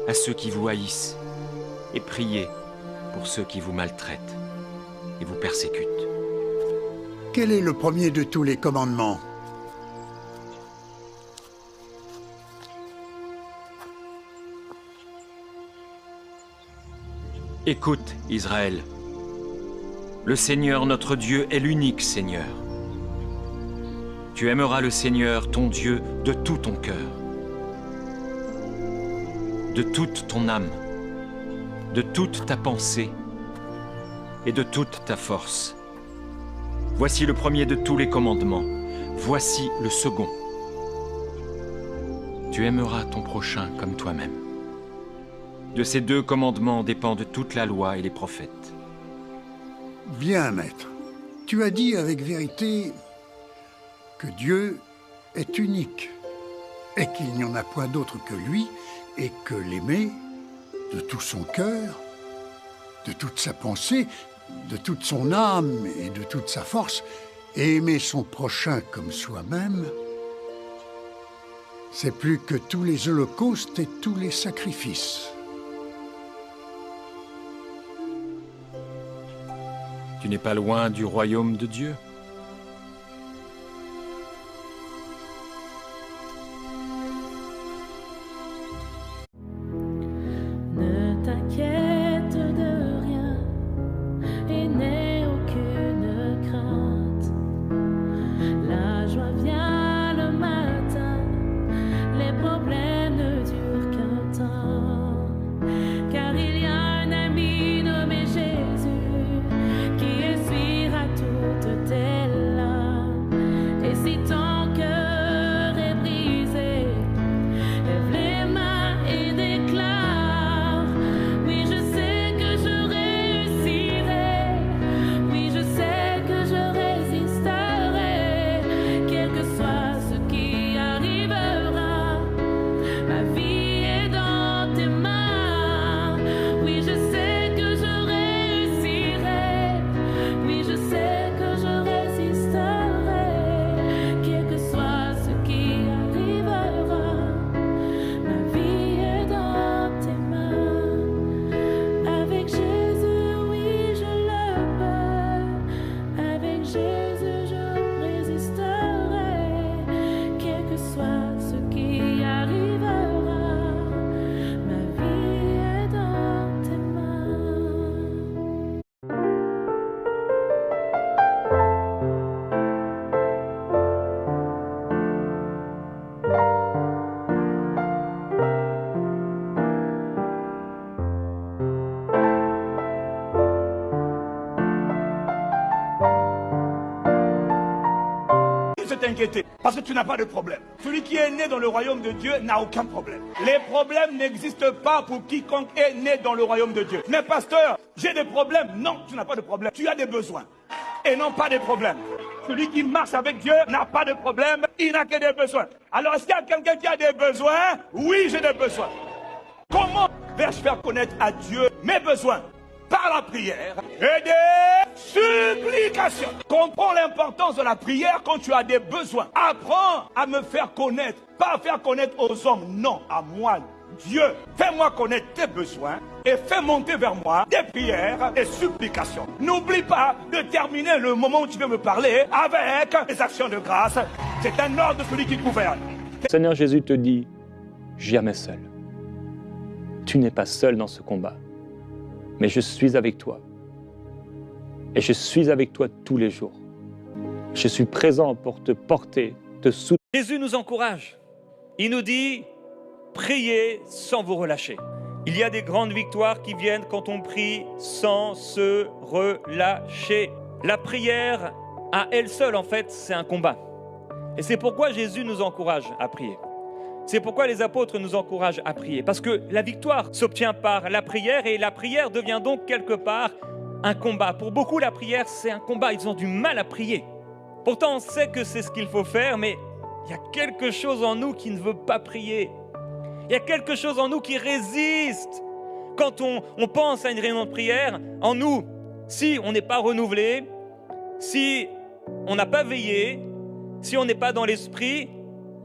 à ceux qui vous haïssent et priez pour ceux qui vous maltraitent et vous persécutent. Quel est le premier de tous les commandements? Écoute, Israël. Le Seigneur notre Dieu est l'unique Seigneur. Tu aimeras le Seigneur, ton Dieu, de tout ton cœur, de toute ton âme, de toute ta pensée et de toute ta force. Voici le premier de tous les commandements. Voici le second. Tu aimeras ton prochain comme toi-même. De ces deux commandements dépendent toute la loi et les prophètes. Bien, maître. Tu as dit avec vérité que Dieu est unique et qu'il n'y en a point d'autre que lui et que l'aimer de tout son cœur, de toute sa pensée, de toute son âme et de toute sa force, et aimer son prochain comme soi-même, c'est plus que tous les holocaustes et tous les sacrifices. Tu n'es pas loin du royaume de Dieu. Ne t'inquiète de rien et n'aie aucune crainte. La joie vient le matin, les problèmes ne durent qu'un temps. Car il y a un ami nommé Jésus qui essuiera toutes tes larmes. Et si ton cœur est brisé, lève les mains et déclare: oui, je sais que je réussirai. Oui, je sais que je résisterai. Quel que soit ce qui arrivera, ma vie est dans tes mains. Oui, je sais que je réussirai. Oui, je sais que je résisterai. Quel que soit ce qui arrivera, ma vie est dans tes mains. Avec Jésus, oui, je le peux. Avec Jésus, je résisterai. Quel que soit ce qui arrivera, ma vie est dans tes mains. Se t'inquiéter, parce que tu n'as pas de problème. Celui qui est né dans le royaume de Dieu n'a aucun problème. Les problèmes n'existent pas pour quiconque est né dans le royaume de Dieu. Mais pasteur, j'ai des problèmes. Non, tu n'as pas de problème. Tu as des besoins et non pas des problèmes. Celui qui marche avec Dieu n'a pas de problème, il n'a que des besoins. Alors, est-ce qu'il y a quelqu'un qui a des besoins? Oui, j'ai des besoins. Comment vais-je faire connaître à Dieu mes besoins? Par la prière et des supplications. Comprends l'importance de la prière quand tu as des besoins. Apprends à me faire connaître, pas à faire connaître aux hommes, non, à moi, Dieu. Fais-moi connaître tes besoins et fais monter vers moi des prières et supplications. N'oublie pas de terminer le moment où tu veux me parler avec des actions de grâce. C'est un ordre de celui qui gouverne. Seigneur Jésus te dit, jamais seul. Tu n'es pas seul dans ce combat, mais je suis avec toi. Et je suis avec toi tous les jours. Je suis présent pour te porter, te soutenir. Jésus nous encourage. Il nous dit, priez sans vous relâcher. Il y a des grandes victoires qui viennent quand on prie sans se relâcher. La prière, à elle seule, en fait, c'est un combat. Et c'est pourquoi Jésus nous encourage à prier. C'est pourquoi les apôtres nous encouragent à prier. Parce que la victoire s'obtient par la prière et la prière devient donc quelque part un combat. Pour beaucoup, la prière, c'est un combat. Ils ont du mal à prier. Pourtant, on sait que c'est ce qu'il faut faire, mais il y a quelque chose en nous qui ne veut pas prier. Il y a quelque chose en nous qui résiste. Quand on pense à une réunion de prière, en nous, si on n'est pas renouvelé, si on n'a pas veillé, si on n'est pas dans l'esprit,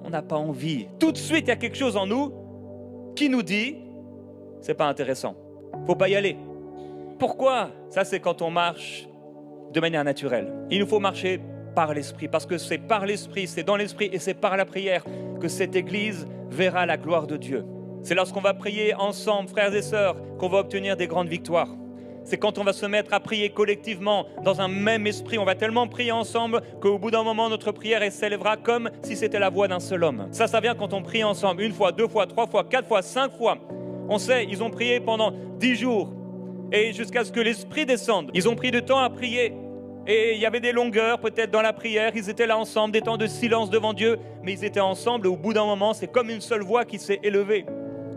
on n'a pas envie. Tout de suite, il y a quelque chose en nous qui nous dit c'est pas intéressant. Faut pas y aller. Pourquoi? Ça, c'est quand on marche de manière naturelle. Il nous faut marcher par l'Esprit, parce que c'est par l'Esprit, c'est dans l'Esprit et c'est par la prière que cette Église verra la gloire de Dieu. C'est lorsqu'on va prier ensemble, frères et sœurs, qu'on va obtenir des grandes victoires. C'est quand on va se mettre à prier collectivement, dans un même esprit. On va tellement prier ensemble qu'au bout d'un moment, notre prière s'élèvera comme si c'était la voix d'un seul homme. Ça vient quand on prie ensemble, 1 fois, 2 fois, 3 fois, 4 fois, 5 fois. On sait, ils ont prié pendant 10 jours et jusqu'à ce que l'Esprit descende. Ils ont pris du temps à prier et il y avait des longueurs peut-être dans la prière. Ils étaient là ensemble, des temps de silence devant Dieu, mais ils étaient ensemble et au bout d'un moment, c'est comme une seule voix qui s'est élevée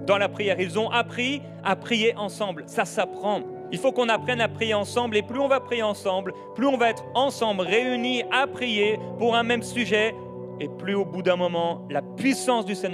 dans la prière. Ils ont appris à prier ensemble. Ça s'apprend. Il faut qu'on apprenne à prier ensemble et plus on va prier ensemble, plus on va être ensemble réunis à prier pour un même sujet et plus au bout d'un moment, la puissance du Seigneur